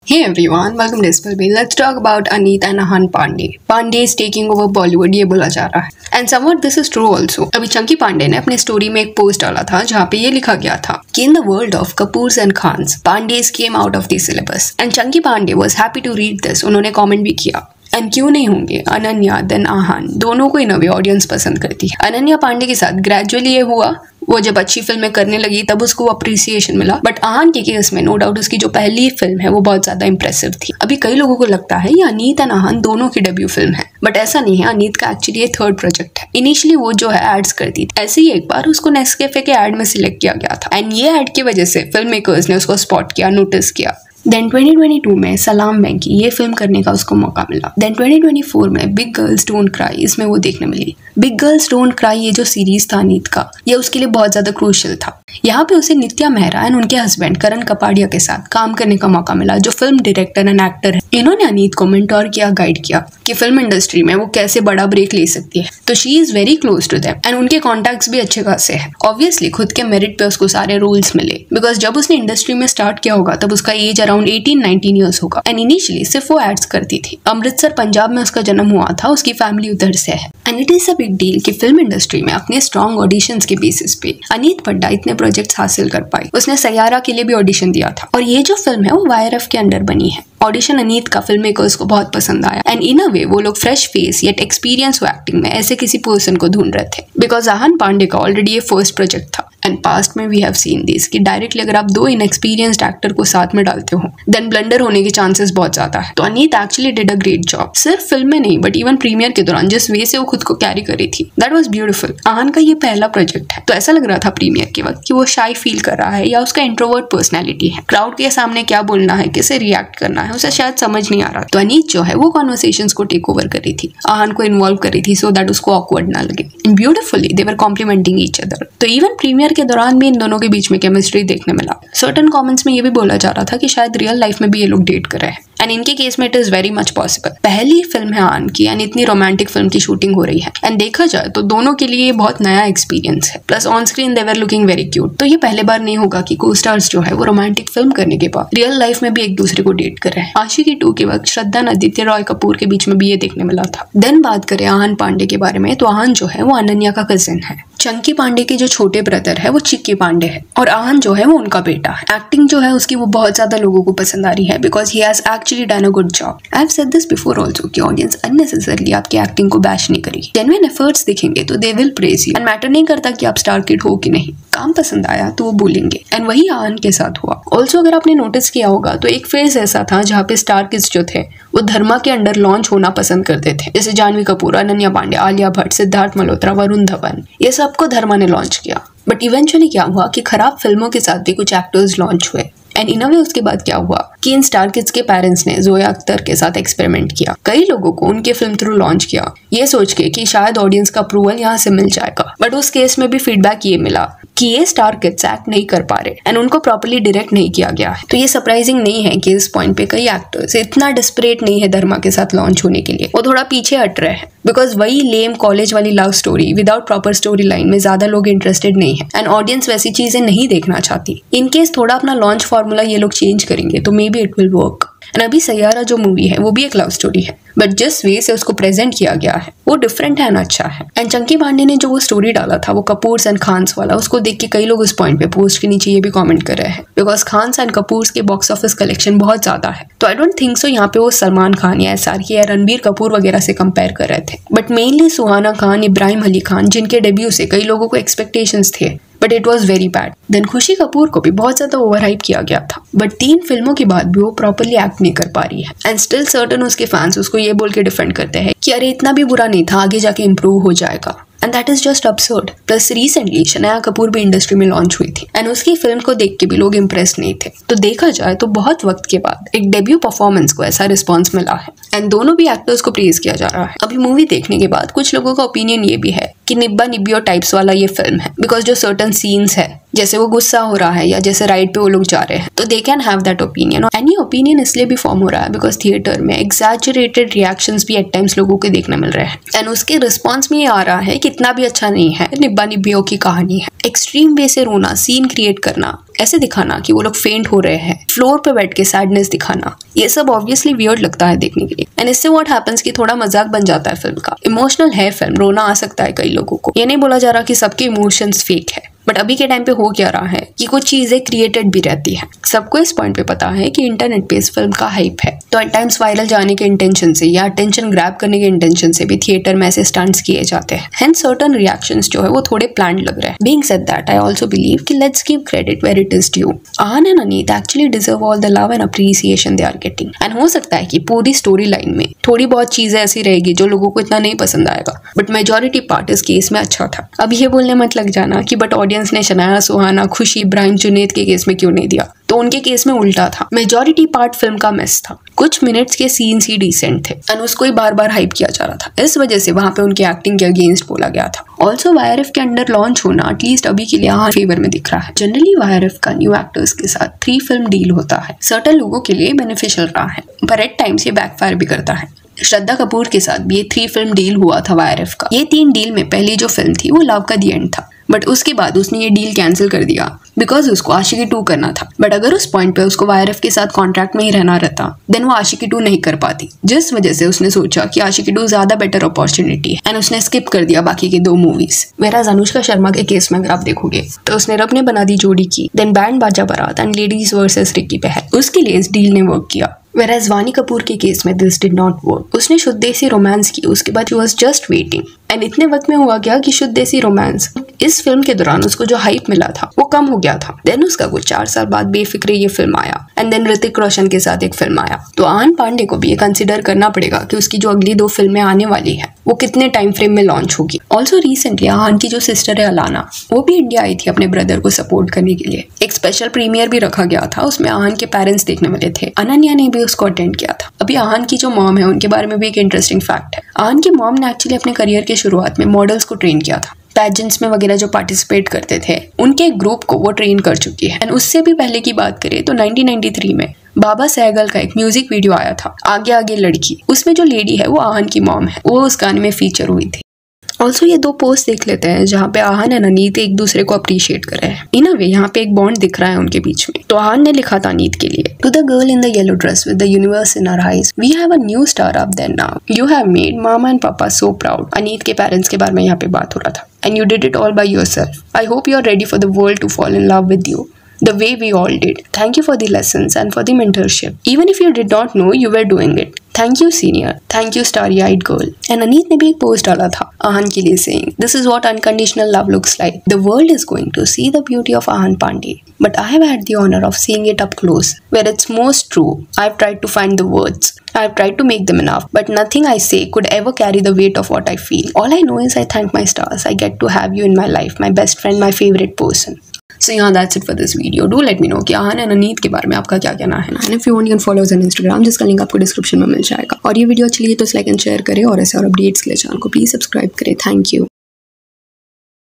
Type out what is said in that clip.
Hey everyone, welcome to Spillby. Let's talk about Aneet and Ahan Pandey. Pandey is taking over Bollywood, ये बोला जा रहा है. And somewhat this is true also. अभी चंकी पांडे ने अपने स्टोरी में एक पोस्ट डाला था जहाँ पे ये लिखा गया था कि in the world of Kapoors and Khans, Pandeys came out of the syllabus. And Chunky Pandey was happy to read this. उन्होंने कमेंट भी किया. एंड क्यों नहीं होंगे, अनन्या देन आहान दोनों को इन अ वे ऑडियंस पसंद करती है. अनन्या पांडे के साथ ग्रेजुअली ये हुआ, वो जब अच्छी फिल्में करने लगी तब उसको अप्रिसिएशन मिला. बट आहान के केस में नो डाउट उसकी जो पहली फिल्म है वो बहुत ज्यादा इंप्रेसिव थी. अभी कई लोगों को लगता है ये अनीत एंड आहान दोनों की डेब्यू फिल्म है, बट ऐसा नहीं है. अनीत का एक्चुअली ये थर्ड प्रोजेक्ट है. इनिशियली वो जो है एड्स करती थी, ऐसे ही एक बार उसको नेस्कैफे के एड में सिलेक्ट किया गया था. एंड ये एड की वजह से फिल्म मेकर्स ने उसको स्पॉट किया, नोटिस किया. देन 2022 में सलाम वेंकी ये फिल्म करने का उसको मौका मिला. देन 2024 में बिग गर्ल्स डोंट क्राई इसमें वो देखने मिली. बिग गर्ल्स डोंट क्राई ये जो सीरीज था अनीत का, ये उसके लिए बहुत ज्यादा क्रूशियल था. यहाँ पे उसे नित्या मेहरा एंड उनके हस्बैंड करण कपाड़िया के साथ काम करने का मौका मिला, जो फिल्म डायरेक्टर एंड एक्टर है. इन्होंने अनीत को मेंटोर किया, गाइड किया कि फिल्म इंडस्ट्री में वो कैसे बड़ा ब्रेक ले सकती है. तो she is very close to them and उनके कॉन्टैक्ट्स भी अच्छे खासे हैं. ऑब्वियसली खुद के मेरिट पे उसको सारे रोल्स मिले, बिकॉज जब उसने इंडस्ट्री में स्टार्ट किया होगा तब उसका एज अराउंड 18-19 ईयर्स होगा. एंड इनिशियली सिर्फ वो एड्स करती थी. अमृतसर पंजाब में उसका जन्म हुआ था, उसकी फैमिली उधर से है. And it is a big deal कि फिल्म इंडस्ट्री में अपने स्ट्रॉन्ग ऑडिशंस के बेसिस पे अनीत पड्डा इतने प्रोजेक्ट्स हासिल कर पाई. उसने सैयारा के लिए भी ऑडिशन दिया था और ये जो फिल्म है वो YRF के अंडर बनी है. ऑडिशन अनीत का फिल्म मेकर्स को बहुत पसंद आया एंड इन अ वे वो लोग fresh face yet experience acting में ऐसे किसी पर्सन को ढूंढ रहे थे, बिकॉज आहान पांडे का ऑलरेडी ये फर्स्ट प्रोजेक्ट था. एंड पास्ट में वी हैव सीन दिस कि डायरेक्टली अगर आप दो इनएक्सपीरियंस्ड एक्टर को साथ में डालते हो देन ब्लंडर होने के चांसेस बहुत ज्यादा है. तो Aneet actually did a great job, सिर्फ फिल्म में नहीं बट इवन प्रीमियर के दौरान जिस वे से वो खुद को कैरी कर रही थी दैट वाज ब्यूटीफुल. आहान का ये पहला प्रोजेक्ट है, तो ऐसा लग रहा था प्रीमियर के वक्त कि वो शाई फील कर रहा है या उसका इंट्रोवर्ट पर्सनैलिटी है. क्राउड के सामने क्या बोलना है, कैसे रिएक्ट करना है, उसे शायद समझ नहीं आ रहा. तो अनीत जो है वो कॉन्वर्सेशंस को टेक ओवर कर रही थी, आहान को इन्वॉल्व कर रही थी सो दैट उसको ऑकवर्ड ना लगे. ब्यूटीफुली दे वर कॉम्प्लीमेंटिंग ईच अदर. तो इवन प्रीमियर के दौरान भी इन दोनों के बीच में केमिस्ट्री देखने मिला. सर्टेन कमेंट्स में ये भी बोला जा रहा था कि शायद रियल लाइफ में भी ये लोग डेट कर रहे हैं. एंड इनके केस में it is very much possible. पहली फिल्म है आन की एंड इतनी रोमांटिक फिल्म की शूटिंग हो रही है एंड देखा जाए तो दोनों के लिए ये बहुत नया एक्सपीरियंस है. Plus on screen they were looking very cute. तो ये पहले बार नहीं होगा कि को स्टार्स जो है वो रोमांटिक फिल्म करने के बाद रियल लाइफ में भी एक दूसरे को डेट कर रहे हैं. आशिकी 2 के वक्त श्रद्धा एंड आदित्य रॉय कपूर के बीच में भी ये देखने मिला था. देन बात करें आहान पांडे के बारे में, तो आहान जो है वो अनन्या का कजिन है. चंकी पांडे के जो छोटे ब्रदर है वो चिक्की पांडे है और आहान जो है वो उनका बेटा है. एक्टिंग जो है उसकी वो बहुत ज्यादा लोगों को पसंद आ रही है because he has actually done a good job. I have said this before also कि ऑडियंस अननेसेसरली आपकी एक्टिंग को बैश नहीं करेगी. जेन्युइन एफर्ट्स दिखेंगे तो they will praise you and matter नहीं करता कि आप स्टार किड हो कि नहीं, काम पसंद आया तो वो बोलेंगे. एंड वही आहान के साथ हुआ. ऑल्सो अगर आपने नोटिस किया होगा तो एक फेज ऐसा था जहाँ पे स्टार किड्स जो थे वो धर्मा के अंडर लॉन्च होना पसंद करते थे. जैसे जानवी कपूर, अनन्या पांडे, आलिया भट्ट, सिद्धार्थ मल्होत्रा, वरुण धवन, ये सबको धर्मा ने लॉन्च किया. बट इवेंचुअली क्या हुआ कि खराब फिल्मों के साथ भी कुछ एक्टर्स लॉन्च हुए. एंड इन अ वे उसके बाद क्या हुआ कि इन स्टार किड्स के पेरेंट्स ने जोया अख्तर के साथ एक्सपेरिमेंट किया. कई लोगों को उनके फिल्म थ्रू लॉन्च किया ये सोच के कि शायद ऑडियंस का अप्रूवल यहाँ से मिल जाएगा. बट उस केस में भी फीडबैक ये मिला कि ये स्टार किड्स एक्ट नहीं कर पा रहे एंड उनको प्रॉपर्ली डायरेक्ट नहीं किया गया है. तो ये सरप्राइजिंग नहीं है कि इस पॉइंट पे कई एक्टर्स इतना डिस्परेट नहीं है धर्मा के साथ लॉन्च होने के लिए. वो थोड़ा पीछे हट रहे हैं बिकॉज वही लेम कॉलेज वाली love story without proper story line में ज्यादा लोग इंटरेस्टेड नहीं है एंड ऑडियंस वैसी चीजें नहीं देखना चाहती. इन केस थोड़ा अपना लॉन्च फॉर्मूला ये लोग चेंज करेंगे तो may be it will work. And अभी सैयारा जो मूवी है वो भी एक लव स्टोरी है बट जिस वे से उसको प्रेजेंट किया गया है वो डिफरेंट है एंड अच्छा है. एंड चंकी पांडे ने जो वो स्टोरी डाला था वो कपूर्स एंड खान्स वाला, उसको देख के कई लोग उस पॉइंट पे पोस्ट के नीचे ये भी कमेंट कर रहे हैं बिकॉज खान्स एंड कपूर्स के बॉक्स ऑफिस कलेक्शन बहुत ज्यादा है. तो आई डोंट थिंक सो यहाँ पे वो सलमान खान या SRK या रणबीर कपूर वगैरह से कंपेयर कर रहे थे. बट मेनली सुहाना खान, इब्राहिम अली खान, जिनके डेब्यू से कई लोगों को एक्सपेक्टेशंस थे but it was very bad. Then Khushi Kapoor को भी बहुत ज्यादा ओवर हाइप किया गया था बट 3 फिल्मों के बाद भी वो प्रॉपर्ली एक्ट नहीं कर पा रही है. एंड स्टिल सर्टन उसके फैंस उसको ये बोल के डिफेंड करते हैं कि अरे इतना भी बुरा नहीं था, आगे जाके इम्प्रूव हो जाएगा. And that is just absurd. Plus recently Shanaya Kapoor भी इंडस्ट्री में लॉन्च हुई थी एंड उसकी फिल्म को देख के भी लोग इम्प्रेस नहीं थे. तो देखा जाए तो बहुत वक्त के बाद एक डेब्यू परफॉर्मेंस को ऐसा रिस्पॉन्स मिला है एंड दोनों भी एक्टर्स को प्रेज किया जा रहा है. अभी मूवी देखने के बाद कुछ लोगों का ओपिनियन ये भी है कि निब्बा निब्बियो टाइप्स वाला ये फिल्म है बिकॉज जो सर्टन सीन्स है जैसे वो गुस्सा हो रहा है या जैसे राइड पे वो लोग जा रहे हैं, तो they can have that opinion. And ये ओपिनियन इसलिए भी फॉर्म हो रहा है बिकॉज थिएटर में एग्जैजरेटेड रिएक्शंस भी एट टाइम्स लोगों के देखने मिल रहे हैं एंड उसके रिस्पॉन्स में ये आ रहा है कि इतना भी अच्छा नहीं है, निब्बा निब्बियों की कहानी है। एक्सट्रीम वे से रोना, सीन क्रिएट करना, ऐसे दिखाना कि वो लोग फेंट हो रहे हैं, फ्लोर पे बैठ के सैडनेस दिखाना, ये सब ऑब्वियसली वियर्ड लगता है देखने के लिए। एंड इससे व्हाट हैपेंस कि थोड़ा मजाक बन जाता है फिल्म का। इमोशनल है फिल्म, रोना आ सकता है कई लोगों को। ये नहीं बोला जा रहा कि सबके इमोशंस फेक है, बट अभी के टाइम पे हो क्या रहा है कि कुछ चीजें क्रिएटेड भी रहती है। सबको इस पॉइंट पे पता है कि इंटरनेट पे इस फिल्म का हाइप है, तो एट टाइम्स वायरल जाने के इंटेंशन से या अटेंशन ग्रैब करने के इंटेंशन से भी थिएटर में ऐसे स्टंट्स किए जाते हैं। हेंस सर्टेन रिएक्शंस जो है वो थोड़े प्लान्ड लग रहे हैं। Being said that, I also believe कि let's give credit where it is due. Aahan and Aneet actually deserve all the love and appreciation they are getting. And हो सकता है कि पूरी स्टोरी लाइन में थोड़ी बहुत चीजें ऐसी रहेगी जो लोगों को इतना नहीं पसंद आएगा, बट मेजोरिटी पार्ट इस केस में अच्छा था। अब ये बोलने मत लग जाना कि बट ऑडियंस ने शनाया, सुहाना, खुशी, इब्राहिम, जुनैद के केस में क्यों नहीं दिया, तो उनके केस में उल्टा था। मेजॉरिटी पार्ट फिल्म का मिस था। कुछ मिनट्स के सीन्स ही डिसेंट थे एंड उसको ही बार बार हाइप किया जा रहा था। इस वजह से वहां पे उनकी एक्टिंग के अगेंस्ट बोला गया था। ऑल्सो YRF के अंडर लॉन्च होना एटलीस्ट अभी के लिए यहाँ फेवर में दिख रहा है। जनरली YRF का न्यू एक्टर्स के साथ 3 फिल्म डील होता है। सर्टेन लोगों के लिए बेनिफिशियल रहा है, पर एट टाइम्स ये बैकफायर भी करता है। श्रद्धा कपूर के साथ भी ये 3 फिल्म डील हुआ था YRF का। ये 3 डील में पहली जो फिल्म थी वो लव का दी एंड था, बट उसके बाद उसने ये डील कैंसिल कर दिया बिकॉज उसको आशिकी 2 करना था। बट अगर उस पॉइंट पे उसको YRF के साथ कॉन्ट्रैक्ट में ही रहना रहता, देन वो आशिकी 2 नहीं कर पाती, जिस वजह से उसने सोचा कि आशिकी 2 ज्यादा बेटर अपॉर्चुनिटी है एंड उसने स्किप कर दिया बाकी के 2 मूवीज। वेराज अनुष्का शर्मा के केस में अगर आप देखोगे तो उसने रब ने बना दी जोड़ी की, देन बैंड बाजा बारात एंड लेडीज वर्सेस रिक्की पहल, उसके लिए इस डील ने वर्क किया। Whereas वानी कपूर के केस में दिस डिड नॉट वर्क। उसने शुद्ध देसी रोमांस की, उसके बाद he was just waiting and इतने वक्त में हुआ क्या कि शुद्ध देसी रोमांस इस फिल्म के दौरान उसको जो हाइप मिला था वो कम हो गया था। देन उसका कुछ 4 साल बाद बेफिक्रे ये फिल्म आया एंड देन ऋतिक रोशन के साथ एक फिल्म आया। तो आहान पांडे को भी ये कंसिडर करना पड़ेगा कि उसकी जो अगली 2 फिल्में आने वाली है वो कितने टाइम फ्रेम में लॉन्च होगी। ऑल्सो रिसेंटली आहान की जो सिस्टर है अलाना, वो भी इंडिया आई थी अपने ब्रदर को सपोर्ट करने के लिए। एक स्पेशल प्रीमियर भी रखा गया था, उसमें आहान के पेरेंट्स देखने मिले थे। अनन्या ने भी उसको अटेंड किया था। अभी आहान की जो मॉम है उनके बारे में भी एक इंटरेस्टिंग फैक्ट है। आहान की मॉम ने एक्चुअली अपने करियर के शुरुआत में मॉडल्स को ट्रेन किया था। पैजेंट्स में वगैरह जो पार्टिसिपेट करते थे उनके ग्रुप को वो ट्रेन कर चुकी है। एंड उससे भी पहले की बात करें तो 1993 में बाबा सहगल का एक म्यूजिक वीडियो आया था, आगे आगे लड़की। उसमें जो लेडी है वो आहान की मॉम है, वो उस गाने में फीचर हुई थी। ऑल्सो ये 2 पोस्ट देख लेते हैं जहाँ पे आहान एंड अनीत एक दूसरे को अप्रिशिएट कर रहे हैं। इन अ वे यहाँ पे एक बॉन्ड दिख रहा है उनके बीच में। तो आहान ने लिखा था अनीत के लिए, to the girl in the yellow dress with the universe in our eyes, we have a new star up there now, you have made mama and papa so proud. Aneet के पेरेंट्स के बारे में यहाँ पे बात हो रहा था। And you did it all by yourself, I hope you are ready for the world to fall in love with you the way we all did. Thank you for the lessons and for the mentorship. Even if you did not know, you were doing it. Thank you senior. Thank you starry-eyed girl. And Aneet ने भी एक post डाला था आहान के लिए saying, this is what unconditional love looks like. The world is going to see the beauty of Ahan Pandey. But I have had the honor of seeing it up close, where it's most true. I've tried to find the words. I've tried to make them enough, but nothing I say could ever carry the weight of what I feel. All I know is I thank my stars. I get to have you in my life, my best friend, my favorite person. So yeah, that's it for this video. Do let me know कि आहान and Aneet के बारे में आपका क्या कहना है। And if you want, you can follow us on Instagram, जिसका link आपको डिस्क्रिप्शन में मिल जाएगा। और ये वीडियो अच्छी लगी तो लाइक एंड शेयर करें और ऐसे और अपडेट्स के लिए चैनल को प्लीज सब्सक्राइब करें। Thank you.